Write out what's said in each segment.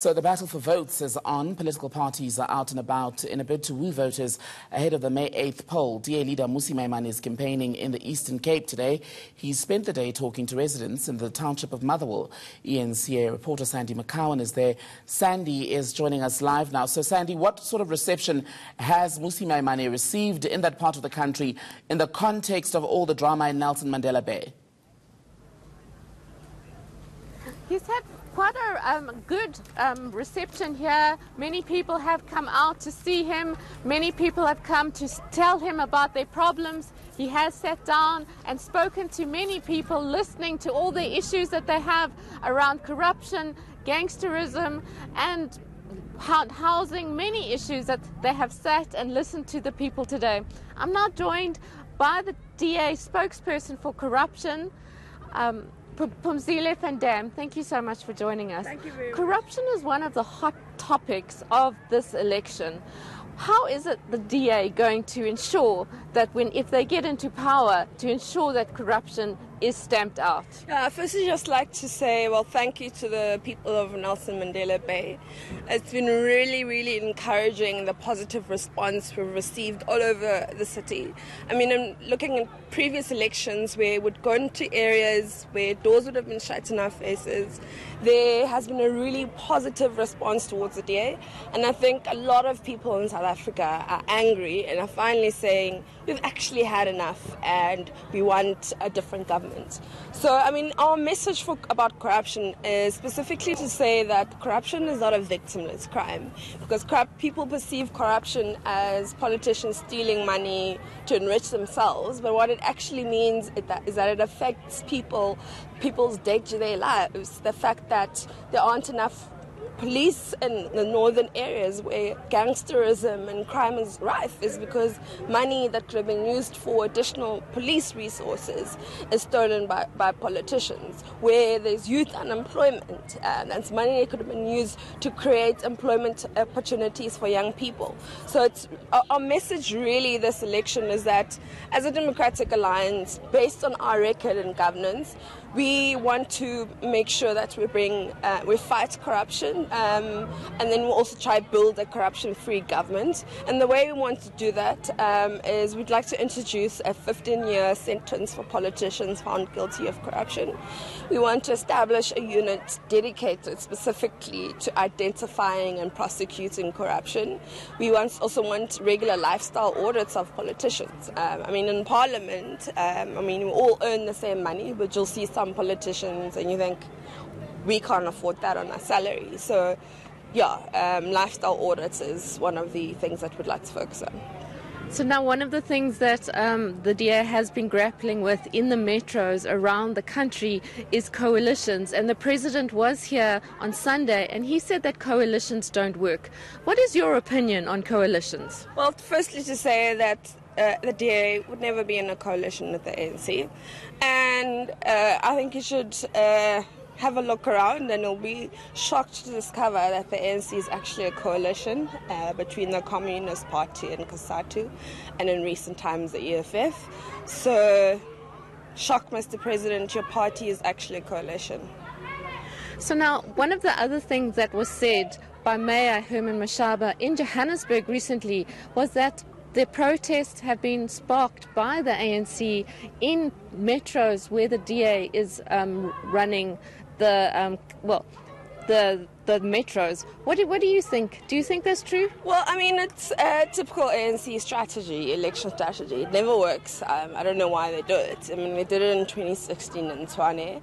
So the battle for votes is on. Political parties are out and about in a bid to woo voters ahead of the May 8th poll. DA leader Mmusi Maimane is campaigning in the Eastern Cape today. He spent the day talking to residents in the township of Motherwell. eNCA reporter Sandy McCowen is there. Sandy is joining us live now. So Sandy, what sort of reception has Mmusi Maimane received in that part of the country in the context of all the drama in Nelson Mandela Bay? He's had quite a good reception here. Many people have come out to see him. Many people have come to tell him about their problems. He has sat down and spoken to many people, listening to all the issues that they have around corruption, gangsterism, and housing, many issues that they have sat and listened to the people today. I'm now joined by the DA spokesperson for corruption, Mmusi Maimane. Thank you so much for joining us. Thank you very much. Corruption is one of the hot topics of this election. How is it the DA going to ensure that if they get into power, to ensure that corruption is stamped out? Firstly, just like to say, well, thank you to the people of Nelson Mandela Bay. It's been really, really encouraging, the positive response we've received all over the city. I mean, I'm looking at previous elections where we would go into areas where doors would have been shut in our faces. There has been a really positive response towards the DA, and I think a lot of people in South Africa are angry and are finally saying, we've actually had enough and we want a different government. So, I mean, our message about corruption is specifically to say that corruption is not a victimless crime, because people perceive corruption as politicians stealing money to enrich themselves, but what it actually means is that it affects people's day-to-day lives. The fact that there aren't enough police in the northern areas where gangsterism and crime is rife is because money that could have been used for additional police resources is stolen by politicians. Where there's youth unemployment, that's money that could have been used to create employment opportunities for young people. So it's our message really this election is that as a democratic alliance, based on our record in governance, we want to make sure that we fight corruption, and then we'll also try to build a corruption-free government. And the way we want to do that is we'd like to introduce a 15-year sentence for politicians found guilty of corruption. We want to establish a unit dedicated specifically to identifying and prosecuting corruption. We also want regular lifestyle audits of politicians. I mean, in Parliament, we all earn the same money, but you'll see some politicians and you think we can't afford that on our salary. So lifestyle audits is one of the things that we'd like to focus on. So now one of the things that the DA has been grappling with in the metros around the country is coalitions, and the president was here on Sunday and he said that coalitions don't work. What is your opinion on coalitions? Well, firstly to say that the DA would never be in a coalition with the ANC, and I think you should have a look around and you'll be shocked to discover that the ANC is actually a coalition between the Communist Party and COSATU, and in recent times the EFF. So, shock, Mr. President, your party is actually a coalition. So now, one of the other things that was said by Mayor Herman Mashaba in Johannesburg recently was that the protests have been sparked by the ANC in metros where the DA is running the metros. What do you think? Do you think that's true? Well, I mean, it's a typical ANC strategy, election strategy. It never works. I don't know why they do it. I mean, they did it in 2016 in Tshwane.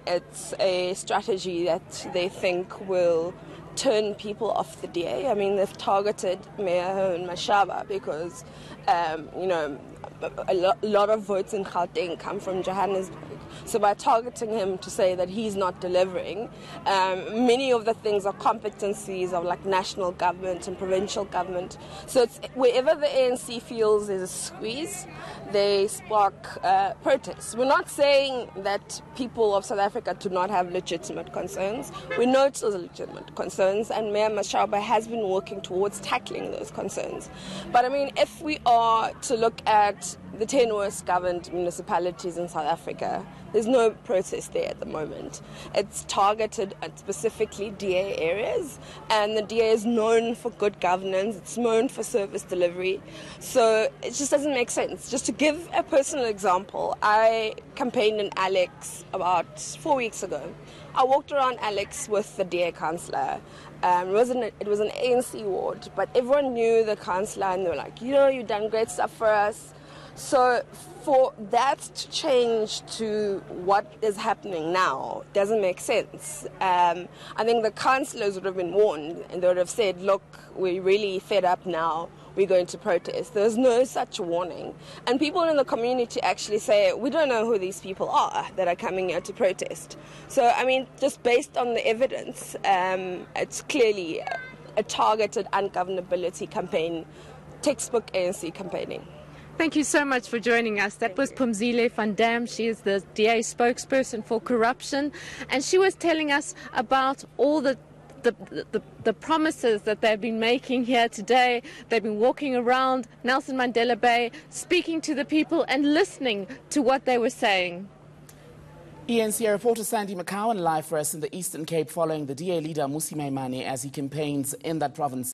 It's a strategy that they think will turn people off the DA. I mean, they've targeted Mayor Mashaba because, a lot of votes in Gauteng come from Johannesburg. So by targeting him to say that he's not delivering, many of the things are competencies of like national government and provincial government. So it's wherever the ANC feels there's a squeeze, they spark protests. We're not saying that people of South Africa do not have legitimate concerns. We know it's legitimate concerns, and Mayor Mashaba has been working towards tackling those concerns. But I mean, if we are to look at the 10 worst governed municipalities in South Africa, There's no protest there at the moment. It's targeted at specifically DA areas, and the DA is known for good governance, it's known for service delivery, so it just doesn't make sense. Just to give a personal example, I campaigned in Alex about 4 weeks ago. I walked around Alex with the DA councillor. It was an ANC ward, but everyone knew the councillor and they were like, you've done great stuff for us. So for that to change to what is happening now doesn't make sense. I think the councillors would have been warned and they would have said, look, we're really fed up now, we're going to protest. There's no such warning. And people in the community actually say, we don't know who these people are that are coming here to protest. So, I mean, just based on the evidence, it's clearly a targeted ungovernability campaign, textbook ANC campaigning. Thank you so much for joining us. That was Mmusi van Dam. She is the DA spokesperson for corruption, and she was telling us about all the promises that they've been making here today. They've been walking around Nelson Mandela Bay, speaking to the people and listening to what they were saying. eNCA reporter Sandy McCowen live for us in the Eastern Cape following the DA leader Mmusi Maimane as he campaigns in that province.